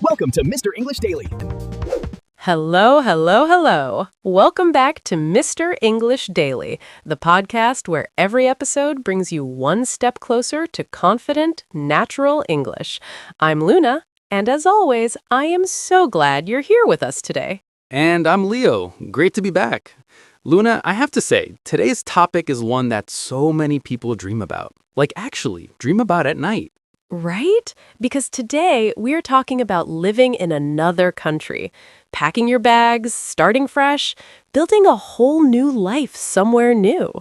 Welcome to Mr. English Daily. Hello, hello, hello. Welcome back to Mr. English Daily, the podcast where every episode brings you one step closer to confident, natural English. I'm Luna, and as always, I am so glad you're here with us today. And I'm Leo. Great to be back. Luna, I have to say, today's topic is one that so many people dream about. Like actually, dream about at night. Right? Because today we're talking about living in another country, packing your bags, starting fresh, building a whole new life somewhere new.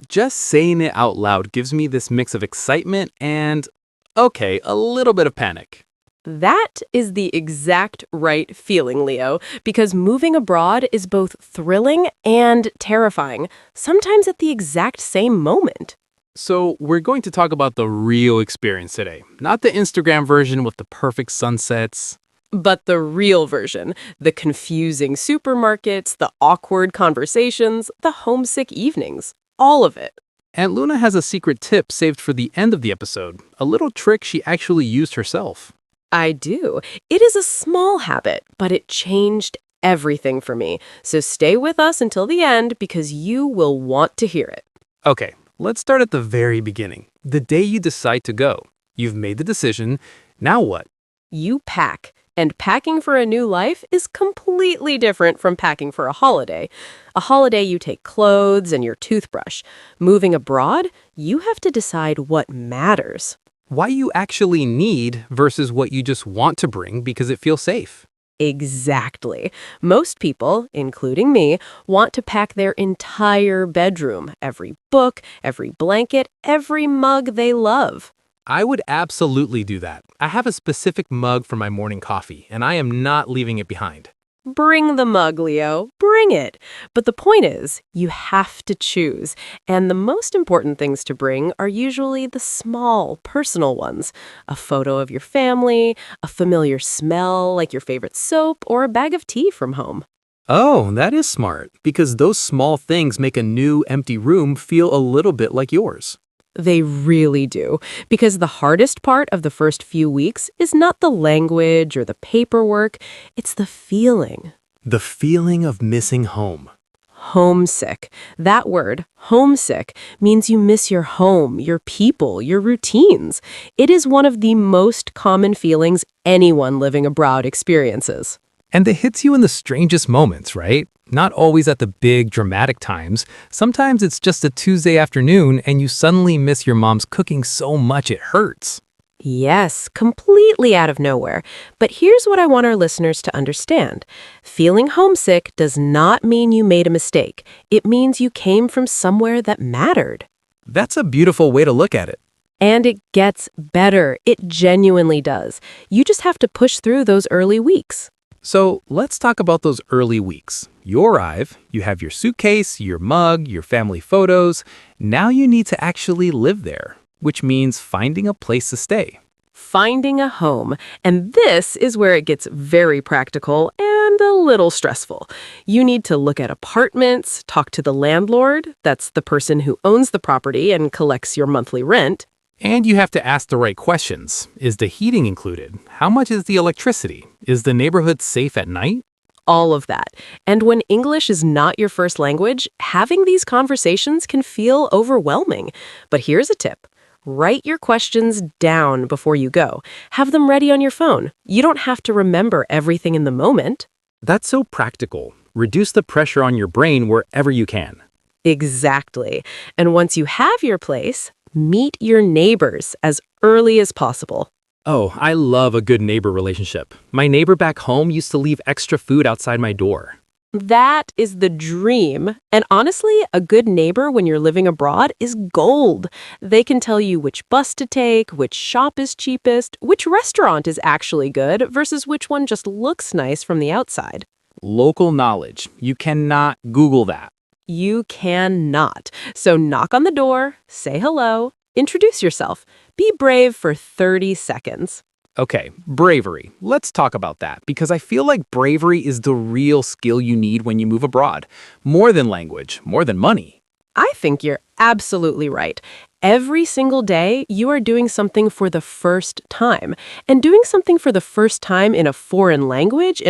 Just saying it out loud gives me this mix of excitement and, okay, a little bit of panic. That is the exact right feeling, Leo, because moving abroad is both thrilling and terrifying, sometimes at the exact same moment. So we're going to talk about the real experience today, not the Instagram version with the perfect sunsets. But the real version, the confusing supermarkets, the awkward conversations, the homesick evenings, all of it. And Luna has a secret tip saved for the end of the episode, a little trick she actually used herself. I do. It is a small habit, but it changed everything for me. So stay with us until the end because you will want to hear it. Okay, let's start at the very beginning. The day you decide to go. You've made the decision. Now what? You pack. And packing for a new life is completely different from packing for a holiday. A holiday, you take clothes and your toothbrush. Moving abroad, you have to decide what matters. Why you actually need versus what you just want to bring because it feels safe. Exactly. Most people, including me, want to pack their entire bedroom, every book, every blanket, every mug they love. I would absolutely do that. I have a specific mug for my morning coffee, and I am not leaving it behind. Bring the mug, Leo. Bring it. But the point is, you have to choose. And the most important things to bring are usually the small, personal ones. A photo of your family, a familiar smell like your favorite soap, or a bag of tea from home. Oh, that is smart, because those small things make a new, empty room feel a little bit like yours. They really do, because the hardest part of the first few weeks is not the language or the paperwork, it's the feeling. The feeling of missing home. Homesick. That word, homesick, means you miss your home, your people, your routines. It is one of the most common feelings anyone living abroad experiences. And it hits you in the strangest moments, right? Not always at the big, dramatic times. Sometimes it's just a Tuesday afternoon and you suddenly miss your mom's cooking so much it hurts. Yes, completely out of nowhere. But here's what I want our listeners to understand. Feeling homesick does not mean you made a mistake. It means you came from somewhere that mattered. That's a beautiful way to look at it. And it gets better. It genuinely does. You just have to push through those early weeks. So let's talk about those early weeks. You arrive, you have your suitcase, your mug, your family photos. Now you need to actually live there, which means finding a place to stay. Finding a home. And this is where it gets very practical and a little stressful. You need to look at apartments, talk to the landlord, that's the person who owns the property and collects your monthly rent. And you have to ask the right questions. Is the heating included? How much is the electricity? Is the neighborhood safe at night? All of that. And when English is not your first language, having these conversations can feel overwhelming. But here's a tip. Write your questions down before you go. Have them ready on your phone. You don't have to remember everything in the moment. That's so practical. Reduce the pressure on your brain wherever you can. Exactly. And once you have your place, meet your neighbors as early as possible. Oh, I love a good neighbor relationship. My neighbor back home used to leave extra food outside my door. That is the dream. And honestly, a good neighbor when you're living abroad is gold. They can tell you which bus to take, which shop is cheapest, which restaurant is actually good versus which one just looks nice from the outside. Local knowledge. You cannot Google that. You cannot. So knock on the door, say hello, introduce yourself. Be brave for 30 seconds. Okay, bravery. Let's talk about that because I feel like bravery is the real skill you need when you move abroad. More than language, more than money. I think you're absolutely right. Every single day, you are doing something for the first time. And doing something for the first time in a foreign language,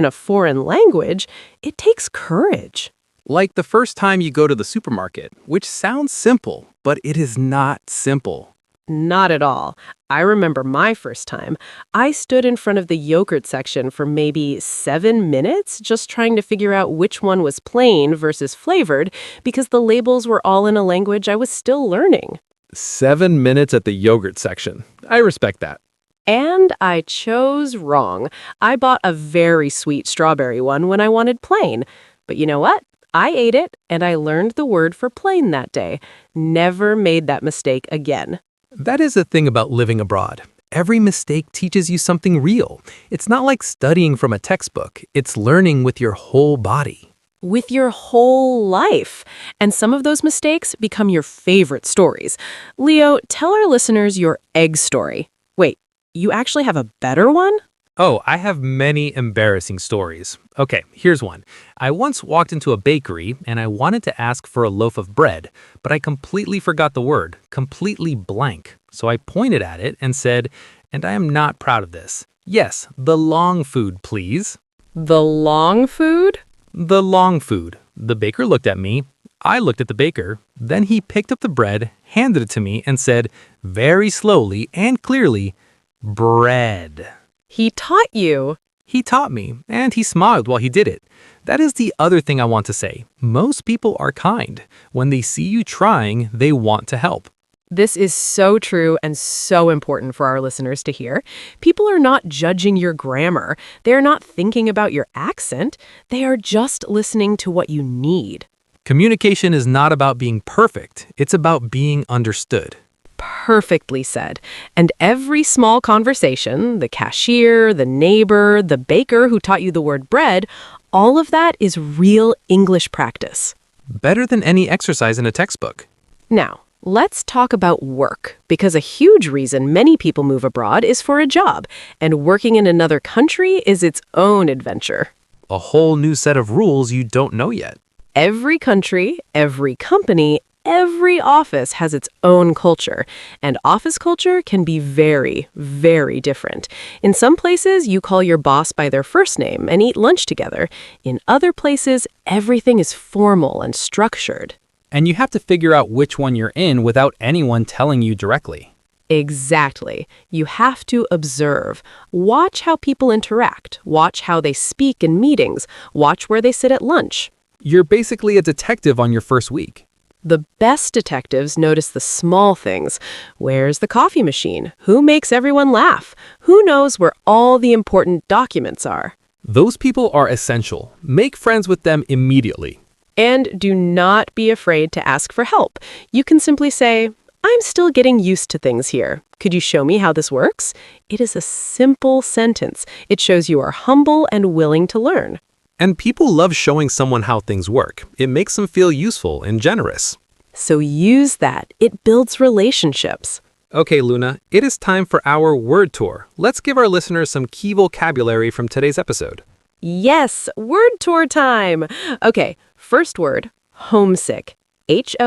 it takes courage. Like the first time you go to the supermarket, which sounds simple, but it is not simple. Not at all. I remember my first time. I stood in front of the yogurt section for maybe 7 minutes, just trying to figure out which one was plain versus flavored, because the labels were all in a language I was still learning. 7 minutes at the yogurt section. I respect that. And I chose wrong. I bought a very sweet strawberry one when I wanted plain. But you know what? I ate it, and I learned the word for plain that day. Never made that mistake again. That is the thing about living abroad. Every mistake teaches you something real. It's not like studying from a textbook. It's learning with your whole body. With your whole life. And some of those mistakes become your favorite stories. Leo, tell our listeners your egg story. Wait, you actually have a better one? Oh, I have many embarrassing stories. Okay, here's one. I once walked into a bakery and I wanted to ask for a loaf of bread, but I completely forgot the word, completely blank. So I pointed at it and said, and I am not proud of this, yes, the long food, please. The long food? The long food. The baker looked at me. I looked at the baker. Then he picked up the bread, handed it to me, and said, very slowly and clearly, bread. He taught you. He taught me, and he smiled while he did it. That is the other thing I want to say. Most people are kind. When they see you trying, they want to help. This is so true and so important for our listeners to hear. People are not judging your grammar. They are not thinking about your accent. They are just listening to what you need. Communication is not about being perfect. It's about being understood. Perfectly said. And every small conversation, the cashier, the neighbor, the baker who taught you the word bread, all of that is real English practice. Better than any exercise in a textbook. Now, let's talk about work, because a huge reason many people move abroad is for a job, and working in another country is its own adventure. A whole new set of rules you don't know yet. Every country, every company, every office has its own culture, and office culture can be very, very different. In some places, you call your boss by their first name and eat lunch together. In other places, everything is formal and structured. And you have to figure out which one you're in without anyone telling you directly. Exactly. You have to observe. Watch how people interact. Watch how they speak in meetings. Watch where they sit at lunch. You're basically a detective on your first week. The best detectives notice the small things. Where's the coffee machine? Who makes everyone laugh? Who knows where all the important documents are? Those people are essential. Make friends with them immediately. And do not be afraid to ask for help. You can simply say, I'm still getting used to things here. Could you show me how this works? It is a simple sentence. It shows you are humble and willing to learn. And people love showing someone how things work. It makes them feel useful and generous. So use that. It builds relationships. Okay, Luna, it is time for our word tour. Let's give our listeners some key vocabulary from today's episode. Yes, word tour time. Okay, first word, homesick. Homesick.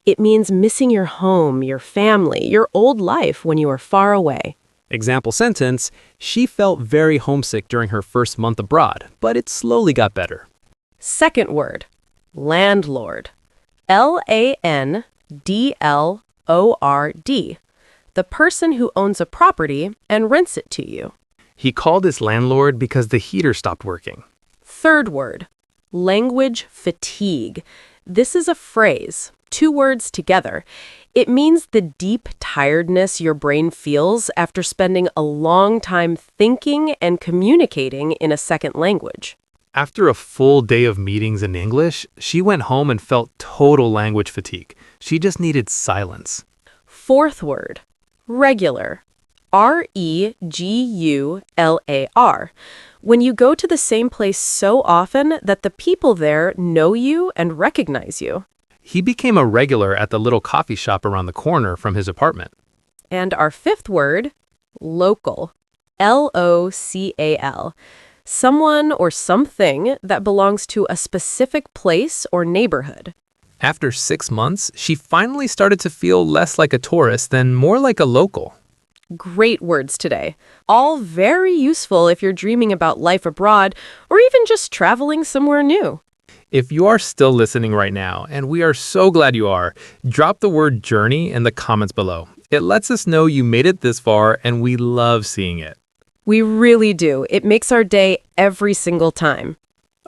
It means missing your home, your family, your old life when you are far away. Example sentence, she felt very homesick during her first month abroad, but it slowly got better. Second word, landlord. Landlord. The person who owns a property and rents it to you. He called his landlord because the heater stopped working. Third word, language fatigue. This is a phrase, 2 words together. It means the deep tiredness your brain feels after spending a long time thinking and communicating in a second language. After a full day of meetings in English, she went home and felt total language fatigue. She just needed silence. Fourth word, regular. Regular. When you go to the same place so often that the people there know you and recognize you. He became a regular at the little coffee shop around the corner from his apartment. And our fifth word, local. Local. Someone or something that belongs to a specific place or neighborhood. After 6 months, she finally started to feel less like a tourist and more like a local. Great words today. All very useful if you're dreaming about life abroad or even just traveling somewhere new. If you are still listening right now, and we are so glad you are, drop the word journey in the comments below. It lets us know you made it this far, and we love seeing it. We really do. It makes our day every single time.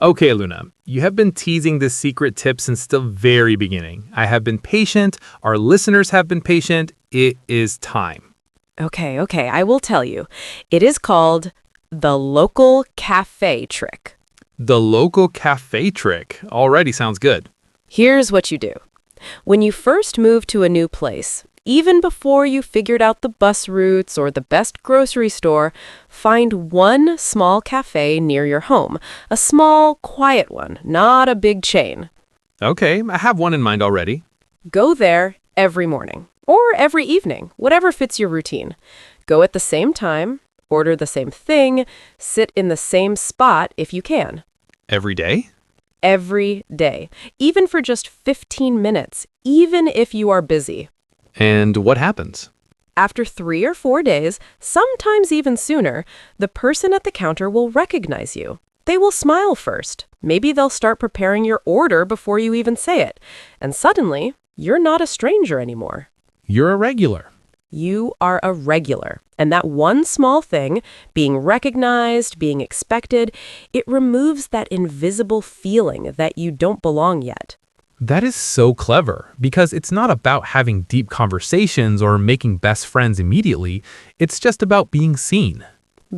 Okay, Luna, you have been teasing this secret tip since the very beginning. I have been patient. Our listeners have been patient. It is time. Okay, I will tell you. It is called the local cafe trick. The local cafe trick already sounds good. Here's what you do. When you first move to a new place, even before you figured out the bus routes or the best grocery store, find one small cafe near your home. A small, quiet one, not a big chain. Okay, I have one in mind already. Go there every morning or every evening, whatever fits your routine. Go at the same time, order the same thing, sit in the same spot if you can. Every day? Every day, even for just 15 minutes, even if you are busy. And what happens? After 3 or 4 days, sometimes even sooner, the person at the counter will recognize you. They will smile first. Maybe they'll start preparing your order before you even say it. And suddenly, you're not a stranger anymore. You're a regular. You are a regular. And that one small thing, being recognized, being expected, it removes that invisible feeling that you don't belong yet. That is so clever, because it's not about having deep conversations or making best friends immediately. It's just about being seen.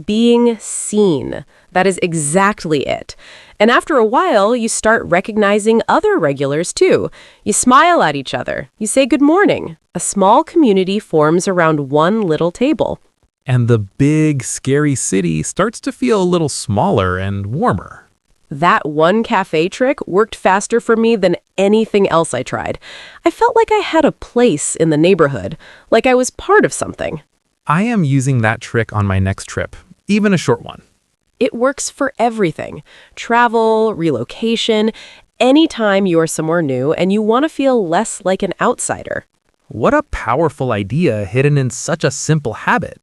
Being seen. That is exactly it. And after a while, you start recognizing other regulars too. You smile at each other. You say good morning. A small community forms around one little table. And the big, scary city starts to feel a little smaller and warmer. That one cafe trick worked faster for me than anything else I tried. I felt like I had a place in the neighborhood, like I was part of something. I am using that trick on my next trip, even a short one. It works for everything. Travel, relocation, anytime you're somewhere new and you want to feel less like an outsider. What a powerful idea hidden in such a simple habit.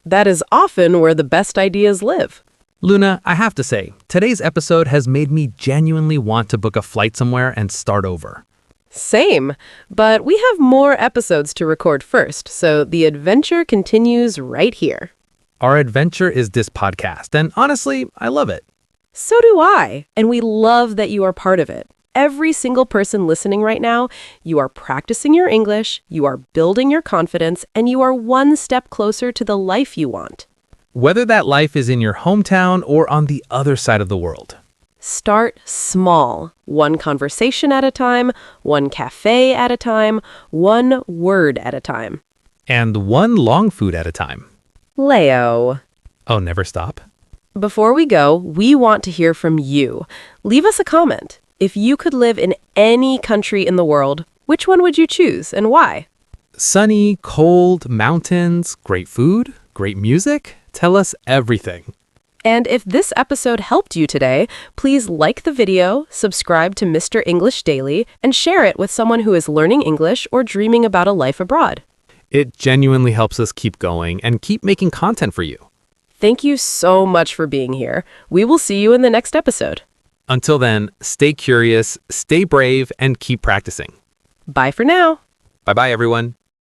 That is often where the best ideas live. Luna, I have to say, today's episode has made me genuinely want to book a flight somewhere and start over. Same, but we have more episodes to record first, so the adventure continues right here. Our adventure is this podcast, and honestly, I love it. So do I, and we love that you are part of it. Every single person listening right now, you are practicing your English, you are building your confidence, and you are one step closer to the life you want. Whether that life is in your hometown or on the other side of the world. Start small, one conversation at a time, one cafe at a time, one word at a time. And one long food at a time. Leo. Oh, never stop. Before we go, we want to hear from you. Leave us a comment. If you could live in any country in the world, which one would you choose and why? Sunny, cold, mountains, great food, great music. Tell us everything. And if this episode helped you today, please like the video, subscribe to Mr. English Daily, and share it with someone who is learning English or dreaming about a life abroad. It genuinely helps us keep going and keep making content for you. Thank you so much for being here. We will see you in the next episode. Until then, stay curious, stay brave, and keep practicing. Bye for now. Bye-bye, everyone.